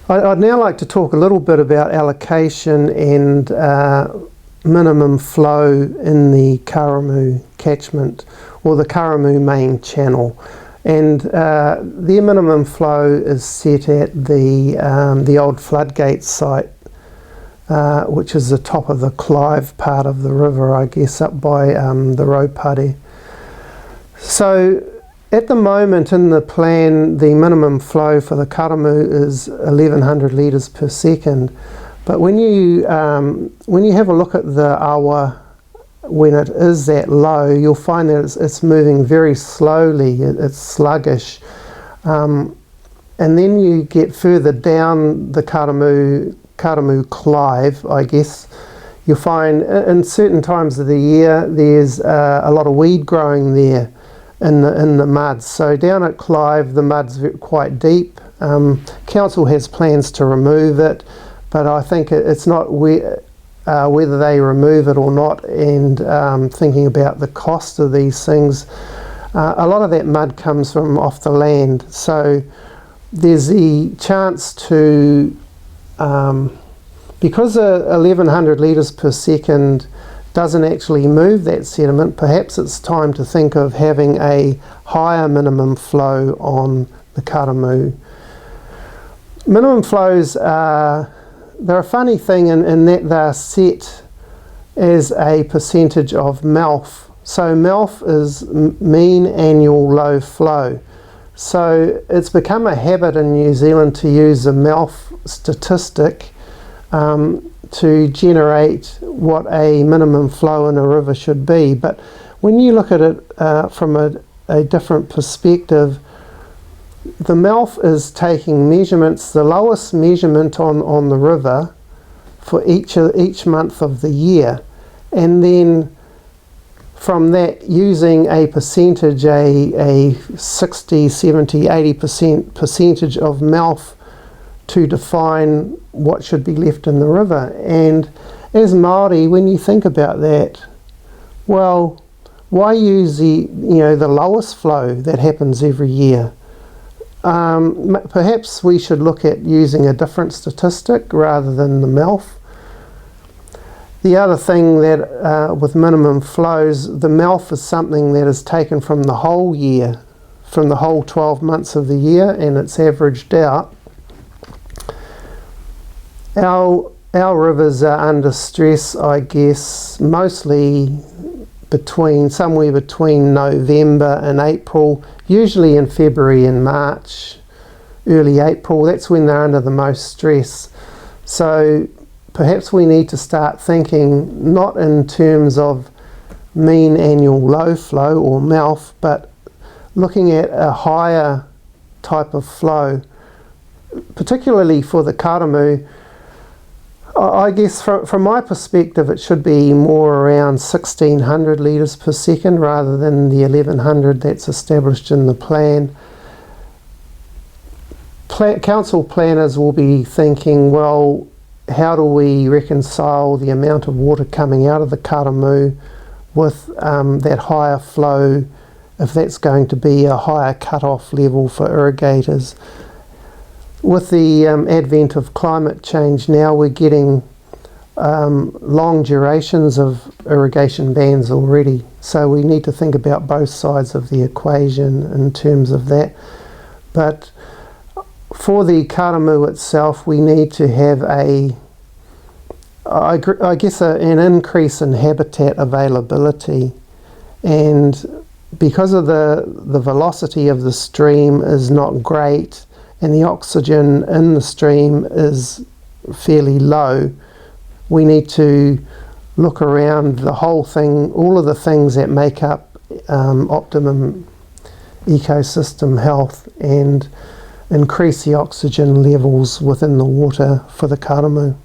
I'd now like to talk a little bit about allocation and minimum flow in the Karamū catchment, or the Karamū main channel. And their minimum flow is set at the old floodgate site, which is the top of the Clive part of the river, I guess, up by the Raupare. So at the moment in the plan, the minimum flow for the Karamū is 1100 litres per second. But when you have a look at the awa, when it is that low, you'll find that it's moving very slowly, it's sluggish. And then you get further down the Karamū Clive, I guess, you'll find in certain times of the year there's a lot of weed growing there in the mud. So down at Clive the mud's quite deep. Council has plans to remove it, but I think it's not whether they remove it or not, and thinking about the cost of these things. A lot of that mud comes from off the land, so there's the chance to, because 1100 litres per second doesn't actually move that sediment, perhaps it's time to think of having a higher minimum flow on the Karamū. Minimum flows they're a funny thing in that they're set as a percentage of MALF. So MALF is mean annual low flow. So it's become a habit in New Zealand to use the MALF statistic to generate what a minimum flow in a river should be. But when you look at it from a different perspective, the MALF is taking measurements, the lowest measurement on the river for each month of the year, and then from that using a percentage, a 60, 70, 80% percentage of MALF to define what should be left in the river. And as Māori, when you think about that, well, why use the lowest flow that happens every year? Perhaps we should look at using a different statistic rather than the MALF. The other thing that with minimum flows, the MALF is something that is taken from the whole year, from the whole 12 months of the year, and it's averaged out. Our rivers are under stress, I guess, mostly somewhere between November and April, usually in February and March, early April. That's when they're under the most stress. So perhaps we need to start thinking not in terms of mean annual low flow or MALF, but looking at a higher type of flow, particularly for the Karamū. I guess from my perspective it should be more around 1600 litres per second rather than the 1100 that's established in the plan. Council planners will be thinking, well, how do we reconcile the amount of water coming out of the Karamū with that higher flow, if that's going to be a higher cut-off level for irrigators? With the advent of climate change now, we're getting long durations of irrigation bans already. So we need to think about both sides of the equation in terms of that. But for the Karamū itself, we need to have an increase in habitat availability. And because of the velocity of the stream is not great, and the oxygen in the stream is fairly low, we need to look around the whole thing, all of the things that make up optimum ecosystem health, and increase the oxygen levels within the water for the Karamū.